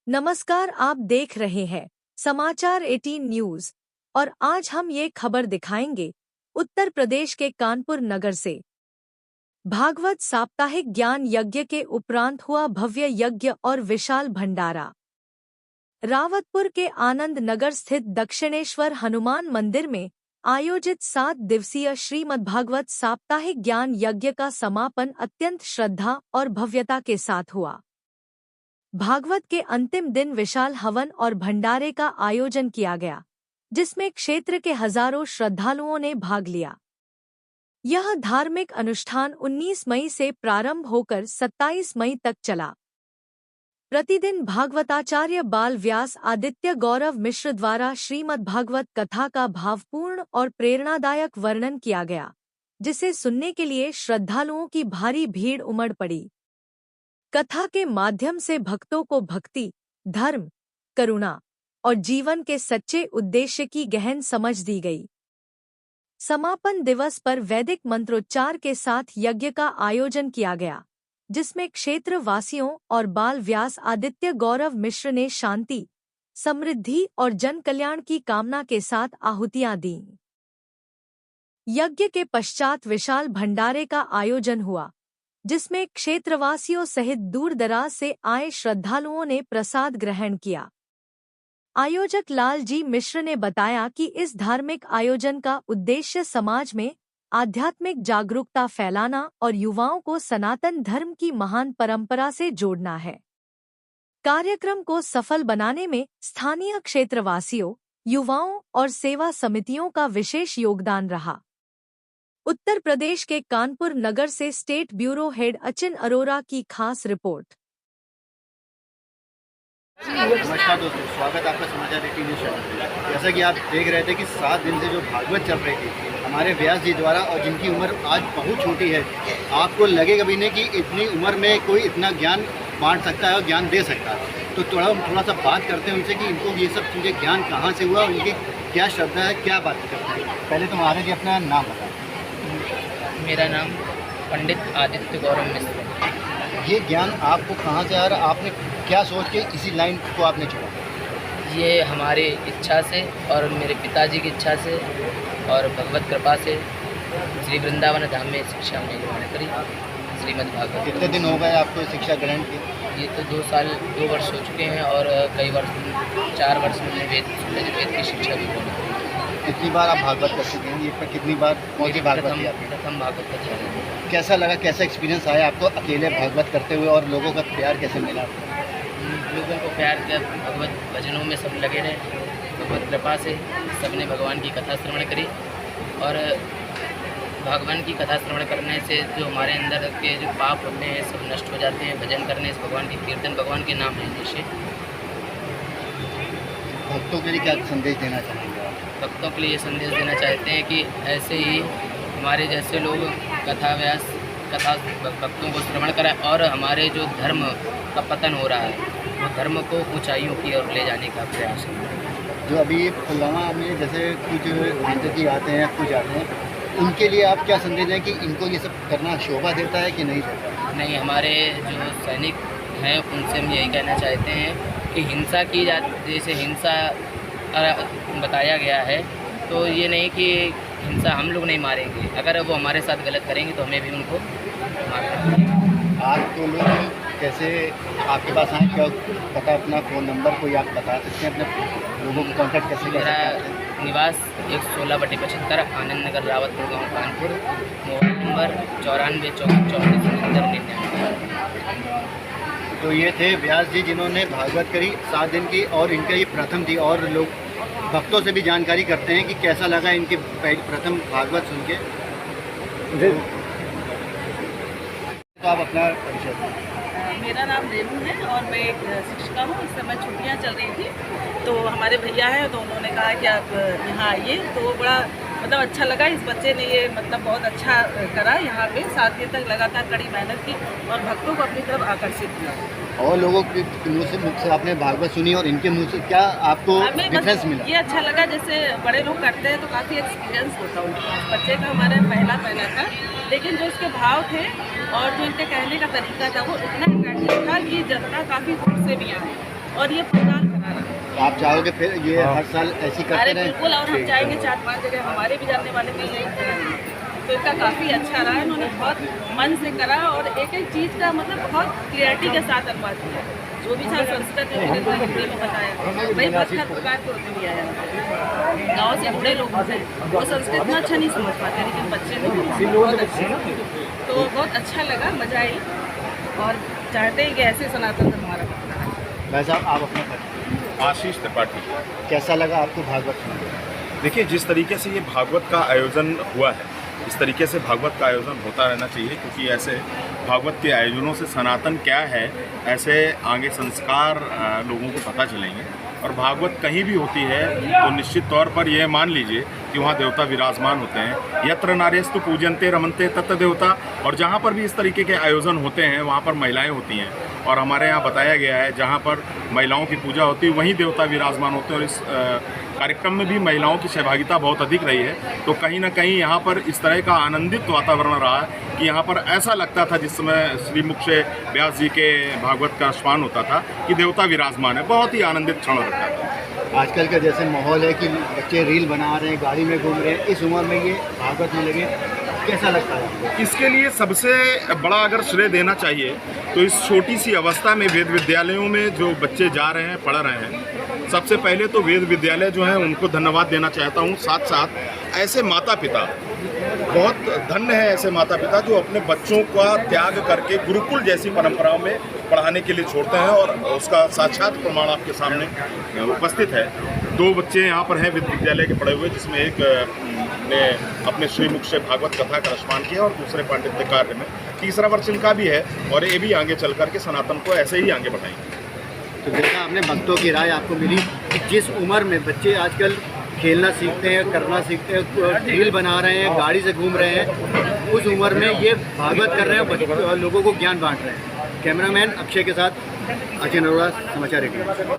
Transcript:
नमस्कार, आप देख रहे हैं समाचार 18 न्यूज और आज हम ये खबर दिखाएंगे उत्तर प्रदेश के कानपुर नगर से। भागवत साप्ताहिक ज्ञान यज्ञ के उपरांत हुआ भव्य यज्ञ और विशाल भंडारा। रावतपुर के आनंद नगर स्थित दक्षिणेश्वर हनुमान मंदिर में आयोजित 7 दिवसीय श्रीमद्भागवत साप्ताहिक ज्ञान यज्ञ का समापन अत्यंत श्रद्धा और भव्यता के साथ हुआ। भागवत के अंतिम दिन विशाल हवन और भंडारे का आयोजन किया गया, जिसमें क्षेत्र के हजारों श्रद्धालुओं ने भाग लिया। यह धार्मिक अनुष्ठान 19 मई से प्रारंभ होकर 27 मई तक चला। प्रतिदिन भागवताचार्य बाल व्यास आदित्य गौरव मिश्र द्वारा श्रीमद्भागवत कथा का भावपूर्ण और प्रेरणादायक वर्णन किया गया, जिसे सुनने के लिए श्रद्धालुओं की भारी भीड़ उमड़ पड़ी। कथा के माध्यम से भक्तों को भक्ति, धर्म, करुणा और जीवन के सच्चे उद्देश्य की गहन समझ दी गई। समापन दिवस पर वैदिक मंत्रोच्चार के साथ यज्ञ का आयोजन किया गया, जिसमें क्षेत्र वासियों और बाल व्यास आदित्य गौरव मिश्र ने शांति, समृद्धि और जन कल्याण की कामना के साथ आहुतियां दीं। यज्ञ के पश्चात विशाल भंडारे का आयोजन हुआ, जिसमें क्षेत्रवासियों सहित दूर दराज से आए श्रद्धालुओं ने प्रसाद ग्रहण किया। आयोजक लालजी मिश्र ने बताया कि इस धार्मिक आयोजन का उद्देश्य समाज में आध्यात्मिक जागरूकता फैलाना और युवाओं को सनातन धर्म की महान परंपरा से जोड़ना है। कार्यक्रम को सफल बनाने में स्थानीय क्षेत्रवासियों, युवाओं और सेवा समितियों का विशेष योगदान रहा। उत्तर प्रदेश के कानपुर नगर से state bureau head Achin Arora की खास रिपोर्ट। नमस्कार दोस्तों, स्वागत आपका समाचार 18 न्यूज चैनल। जैसा कि आप देख रहे थे कि 7 दिन से जो भागवत चल रही थी हमारे व्यास जी द्वारा, और जिनकी उम्र आज बहुत छोटी है, आपको लगेगा भी नहीं कि इतनी उम्र में कोई इतना ज्ञान बांट सकता है और ज्ञान दे सकता है। तो थोड़ा सा बात करते हैं उनसे कि इनको ये सब चीज़ें ज्ञान कहाँ से हुआ, उनकी क्या श्रद्धा है, क्या बात करते हैं। पहले तो महाराज जी अपना नाम बताएं। मेरा नाम पंडित आदित्य गौरव मिश्र। ये ज्ञान आपको कहाँ से आ रहा, आपने क्या सोच के इसी लाइन को आपने चुना? ये हमारी इच्छा से और मेरे पिताजी की इच्छा से और भगवत कृपा से श्री वृंदावन धाम में शिक्षा हमने ग्रहण करी, श्रीमद्भागवत। कितने दिन हो गए आपको शिक्षा ग्रहण की? ये तो 2 वर्ष हो चुके हैं और कई वर्ष 4 वर्ष में वेद की शिक्षा भी ग्रहण करी। कितनी बार आप भागवत कर चुके हैं? ये पर कितनी बार कौन सी भागवत की आपकी? प्रथम भागवत कथा। कैसा लगा, कैसा एक्सपीरियंस आया आपको अकेले भागवत करते हुए, और लोगों का प्यार कैसे मिला? लोगों को प्यार कर भगवत भजनों में सब लगे रहे, भगवत कृपा से सबने भगवान की कथा श्रवण करी, और भगवान की कथा श्रवण करने से जो हमारे अंदर के जो पाप होते हैं सब नष्ट हो जाते हैं। भजन करने से, भगवान की कीर्तन, भगवान के नाम लेने से। भक्तों के लिए क्या संदेश देना चाहेंगे? भक्तों के लिए ये संदेश देना चाहते हैं कि ऐसे ही हमारे जैसे लोग कथा भक्तों को श्रवण कराएं, और हमारे जो धर्म का पतन हो रहा है वो धर्म को ऊंचाइयों की ओर ले जाने का प्रयास है। जो अभी पुलवामा में जैसे कुछ आतंकी आते हैं, कुछ आते हैं, उनके लिए आप क्या संदेश दें कि इनको ये सब करना शोभा देता है कि नहीं देता? नहीं, हमारे जो सैनिक हैं उनसे हम यही कहना चाहते हैं कि हिंसा की जैसे हिंसा बताया गया है, तो ये नहीं कि हिंसा हम लोग नहीं मारेंगे, अगर वो हमारे साथ गलत करेंगे तो हमें भी उनको मारना। आज तो लोग कैसे आपके पास आए, क्या पता अपना फ़ोन नंबर कोई आप बता सकते हैं, अपने लोगों को कॉन्टैक्ट कैसे कर सकते हैं? मेरा निवास 116/75 आनंद नगर रावतपुर गाँव कानपुर। मोबाइल नंबर 94 तो ये थे व्यास जी जिन्होंने भागवत करी 7 दिन की, और इनका ये प्रथम थी। और लोग भक्तों से भी जानकारी करते हैं कि कैसा लगा इनकी प्रथम भागवत सुन के। तो आप अपना परिचय दें। मेरा नाम रेनू है और मैं एक शिक्षिका हूँ। इस समय छुट्टियाँ चल रही थी, तो हमारे भैया हैं, तो उन्होंने कहा कि आप यहाँ आइए। तो बड़ा मतलब अच्छा लगा, इस बच्चे ने ये मतलब बहुत अच्छा करा। यहाँ पे 7 दिन तक लगातार कड़ी मेहनत की और भक्तों को अपनी तरफ आकर्षित किया। और लोगों के मुँह से आपने भागवत सुनी, और इनके मुँह से क्या आपको डिफरेंस मिला? ये अच्छा लगा, जैसे बड़े लोग करते हैं तो काफ़ी एक्सपीरियंस होता है उनके पास। बच्चे का हमारा पहला था, लेकिन जो उसके भाव थे और जो इनके कहने का तरीका था वो इतना इफेक्टिव था कि जनता काफ़ी दूर से भी आई। और ये पंडाल करा रहा है। आप चाहोगे फिर ये हर साल ऐसी करते अरे रहें? बिल्कुल, और हम जाएंगे 4-5 जगह, हमारे भी जानने वाले में यही है। तो इनका काफ़ी अच्छा रहा, इन्होंने बहुत मन से करा और एक एक चीज़ का मतलब बहुत क्लियरिटी के साथ अनुवाद किया। जो भी था संस्कृत में मैंने पूरी हिंदी में बताया। भाई पत्थर प्रकार को भी आया, गाँव से बड़े लोग हैं, वो संस्कृत में अच्छा नहीं समझ पाते, लेकिन बच्चे लोग बहुत अच्छे, तो बहुत अच्छा लगा, मजा आई और चाहते हैं कि ऐसे सनातन धर्म हमारा बनता है। भाई साहब, आप अपना परिचय। आशीष त्रिपाठी। कैसा लगा आपको भागवत सुनकर? देखिए, जिस तरीके से ये भागवत का आयोजन हुआ है, इस तरीके से भागवत का आयोजन होता रहना चाहिए, क्योंकि ऐसे भागवत के आयोजनों से सनातन क्या है, ऐसे आगे संस्कार लोगों को पता चलेंगे। और भागवत कहीं भी होती है तो निश्चित तौर पर यह मान लीजिए कि वहाँ देवता विराजमान होते हैं। यत्र नार्यस्तु पूजन्ते रमन्ते तत्र देवता। और जहाँ पर भी इस तरीके के आयोजन होते हैं वहाँ पर महिलाएं होती हैं, और हमारे यहाँ बताया गया है जहाँ पर महिलाओं की पूजा होती है वहीं देवता विराजमान होते हैं। और इस कार्यक्रम में भी महिलाओं की सहभागिता बहुत अधिक रही है, तो कहीं ना कहीं यहाँ पर इस तरह का आनंदित वातावरण रहा है कि यहाँ पर ऐसा लगता था जिस समय श्रीमुख से व्यास जी के भागवत का स्नान होता था कि देवता विराजमान है। बहुत ही आनंदित क्षण लगता था। आजकल का जैसे माहौल है कि बच्चे रील बना रहे हैं, गाड़ी में घूम रहे हैं, इस उम्र में ये भागवत में लगे, कैसा लगता है? इसके लिए सबसे बड़ा अगर श्रेय देना चाहिए तो इस छोटी सी अवस्था में वेद विद्यालयों में जो बच्चे जा रहे हैं, पढ़ रहे हैं, सबसे पहले तो वेद विद्यालय जो हैं उनको धन्यवाद देना चाहता हूँ। साथ साथ ऐसे माता पिता, बहुत धन्य है ऐसे माता पिता जो अपने बच्चों का त्याग करके गुरुकुल जैसी परंपराओं में पढ़ाने के लिए छोड़ते हैं, और उसका साक्षात प्रमाण आपके सामने उपस्थित है। 2 बच्चे यहाँ पर हैं वेद विद्यालय के पढ़े हुए, जिसमें एक ने अपने श्रीमुख से भागवत कथा का स्नान किया और दूसरे पांडित्य कार्य में, तीसरा वर्ष इनका भी है, और ये भी आगे चल करके सनातन को ऐसे ही आगे बढ़ाएंगे। तो जैसा आपने भक्तों की राय आपको मिली कि जिस उम्र में बच्चे आजकल खेलना सीखते हैं, करना सीखते हैं, रील बना रहे हैं, गाड़ी से घूम रहे हैं, उस उम्र में ये भागवत कर रहे हैं और लोगों को ज्ञान बांट रहे हैं। कैमरामैन अक्षय के साथ अजय नरोड़ा, समाचार 18।